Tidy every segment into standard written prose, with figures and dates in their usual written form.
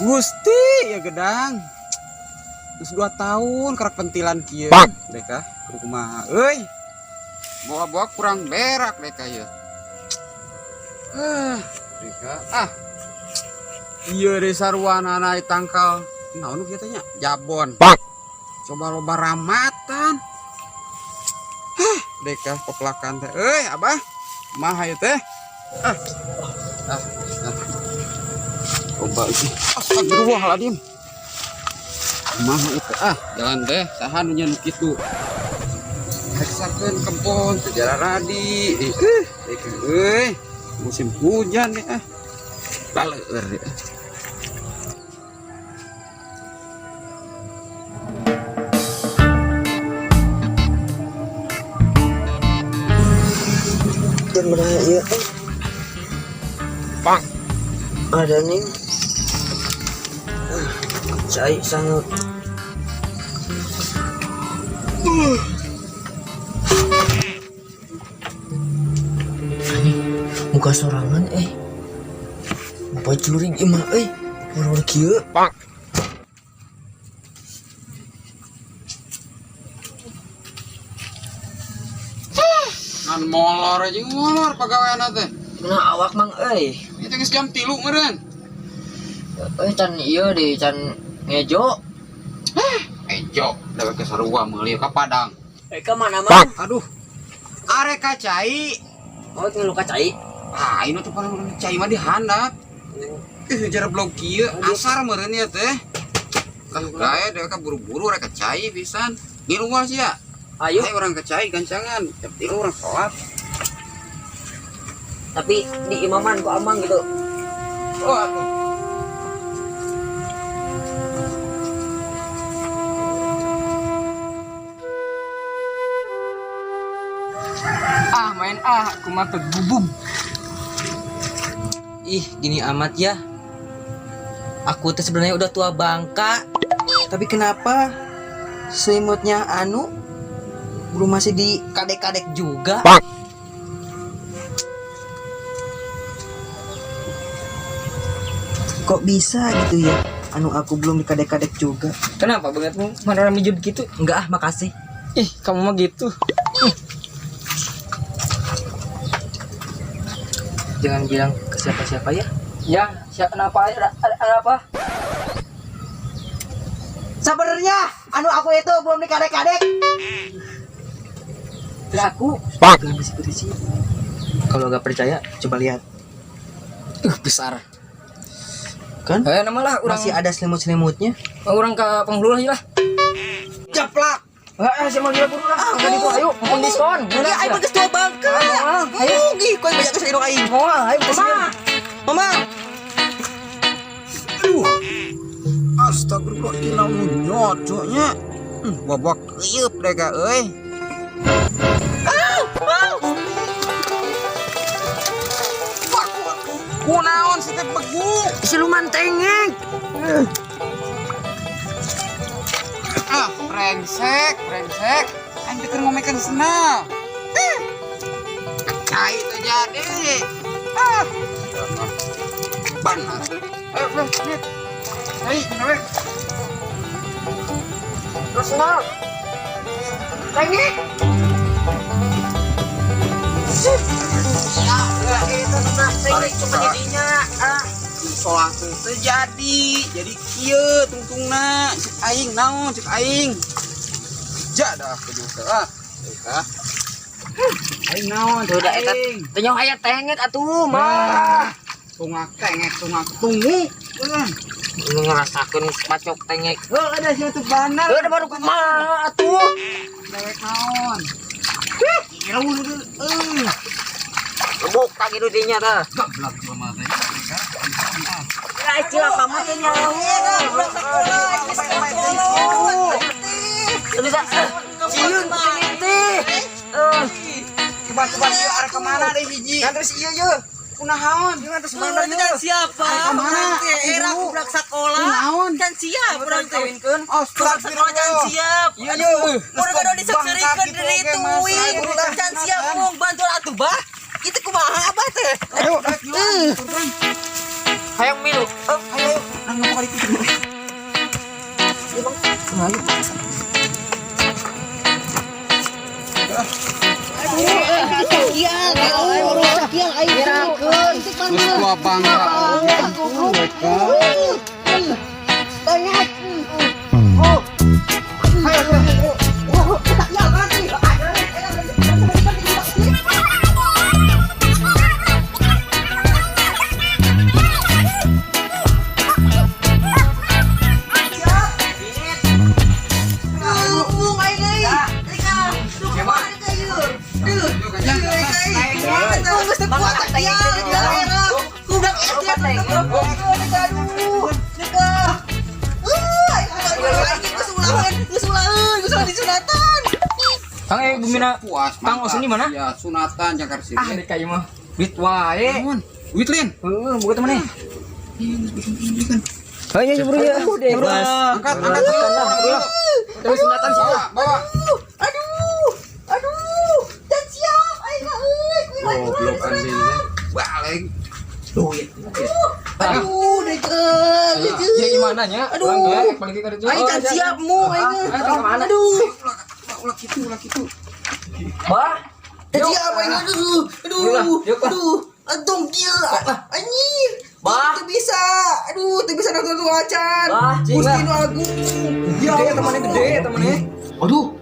Gusti ya gedang. Terus 2 tahun kerak pentilan kieu. Deka kumaha euy. Bawa-bawa kurang berak deka ya. Deka iya deh sarwana tangkal. Naon kieu teh nya? Jabon. Coba loba ramatan. Deka poplakan teh. Euy Abah, kumaha ieu teh? Coba iki. Astagfirullahaladzim. Kumaha itu? Jalan teh saha nu nya nu kitu. Heksakeun kebon sejarah radi. Euy, musim hujan deh Baleur deh. Dan meraya Bang, ada nih cai sangat muka sorangan apa curing imah orang kieu Bang. Kan molor aja molor pagaweana teh. nah awak mang Itu geus jam 3 meureun. can iya deh can ngejo Ejo, dawe ke sarua meuli ka Padang. ke mana mah Aduh. Arek ka cai. oh ngeluh ka cai Ini tuh paling cai mah dihandap. Jara blog kieu asar meureun ya teh. Gaya dewe ka buru-buru rek ka cai pisan. Di rumah sih ya. ayo Orang ke cai gancangan. Jam 3 orang sholat. tapi di imaman kok amang gitu Oh, aku. Main aku mah terbubung. ih gini amat ya aku tuh sebenarnya udah tua bangka tapi kenapa selimutnya anu belum masih di kadek-kadek juga kok bisa gitu ya anu aku belum di kadek-kadek juga Kenapa bangetmu? Mana orang mijut gitu? enggak makasih Ih, kamu mah gitu. jangan bilang ke siapa-siapa ya Ya, siapa kenapa? Ada apa? sebenarnya anu aku itu belum di kadek-kadek Laku. jangan berisik-berisik kalau nggak percaya coba lihat Besar. kan Nama lah orang masih ada selimut-selimutnya orang ke penghulu lah. japlak Saya mau dia buru lah. Enggak itu, ayo, mumpung diskon. ya ayo bagus tua bangka Ayo. gi kau banyak kesini dong aing Mau lah, ayo kesini. mama Astagfirullah ina nyocoknya. Babak krieup deh ka euy. Kunaon sih teh begu? siluman tengek Brengsek. Aing teh keur ngomekeun senal. Cai teh jadi. Benar. Ayo, lihat. Hai, kenapa? Terus mau. tengek ya itu nah tengek cuma jadinya Sholat itu jadi kieu tungtungna cek aing naon cek aing jadah kudu teh aing naon tuh udah eta aing tanya aya tengek atuh mah tungak tengek tunggu lu ngerasakeun pacok tengek ada situ banar ada baru kumaha atuh dewek naon buka gitu dinya tah gablak mah teh istilah kamu teh nyawa bisa sieun tengek teh coba ieu arek kemana deh hiji nganter si ieu yeuh kunaon jangan terus mana Itu kan siapa? Kemana? Era budak sekolah. Naon? Kan siap orang teh. Oh, Budak sekolah kan siap. Iya, iya. Udah kada diseksirikeun dari itu wing. Kan siap mung bantu atuh bah. Itu kumaha abah teh? Ayo, Hayang milu. Ayo, nang ngomong kali itu. Ayo. Terus tua bangga. Kang bumina Puas. Kang Os ini mana? Ya, sunatan Jakarta City. Dek kayu mah. Wit wae. Wit Lin. Bukan temen nih. Ayo bro ya. Angkat. Terus sunatan sih. Bawa. Aduh, dan siap, ayo Goblok anjing. Balik. Aduh, deket. Ya gimana nya? Aduh, balik ke ditu. Ayo dan siap mu, ayo. Aduh. Ulah gitu. Bah. Dan siap, ayo. Aduh. Antum kia. Anjir. Bah. Itu bisa. Aduh, itu bisa nonton acan. Bah, Gusti nu agung. Ya, Gede temannya. Aduh,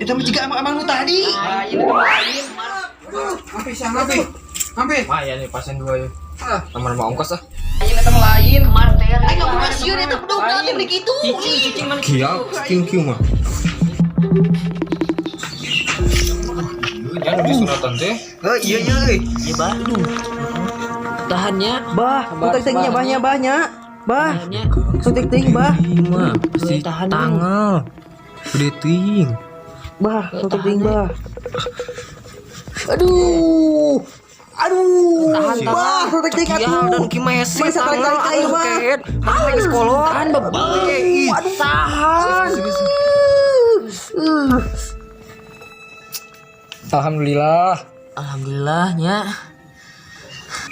itu mah juga emang lu tadi. Ah, ini lain. Hampir. Mah ya nih pasien dua ya. Nomor mau ongkos ah. Ini teman lain. Martel. Ayo kamu masih ada pedok nanti begitu. Cicing mana? Kiu mah. Ya udah sunatan teh. Iya. Iya bah. Tahannya. Bah, suntik-tingnya banyak. Bah, suntik-ting bah. Mah, pasti tanggal. Gede ting. Bah, suntik-ting bah. Aduh. Bah, suntik-ting atuh. Kimese Bisa tarik-tarik bah. Lagi sekolah. Tahan bebai. Tahan. Alhamdulillahnya.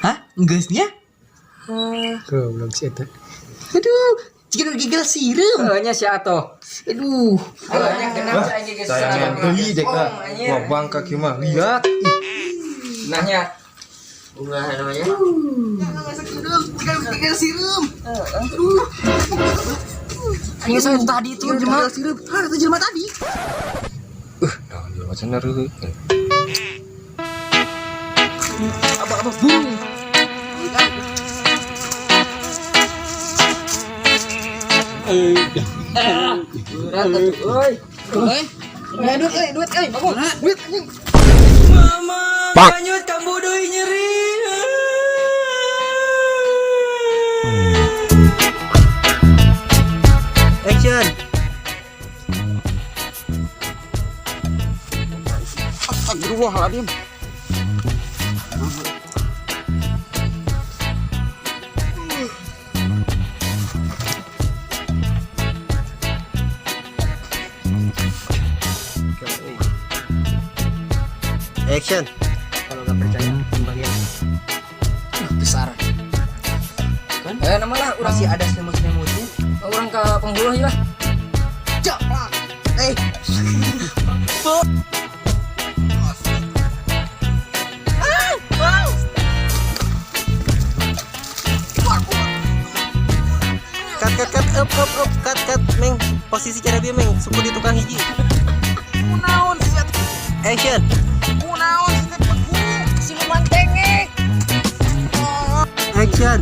Hah? Gasnya? Goblok sih eta. Aduh, jika gigil sirum. Nya si Ato. Aduh. Sayang deui dek lah. Wah, bangka kieu mah. Lihat. Nahnya. Bunga namanya. Gigil sirum. Ini saya tadi itu Jelma sirum. Ah, itu jelma tadi. Nah, dia macam naruh. Apa bung. Duit, anjing. Mama, kanyut kamu deui nyeri. Action. Astagfirullahaladzim. Action. Kalau nggak percaya kembalian. Besar. Kan? Nama lah orang Masih ada semut-semutnya. orang ke penghulu lah. Ceplak. Cut, Meng. Posisi cara dia, Meng. Suku di tukang hiji. Kunaon sih? Action. Kunaon sih beku? Siluman tengek. Action.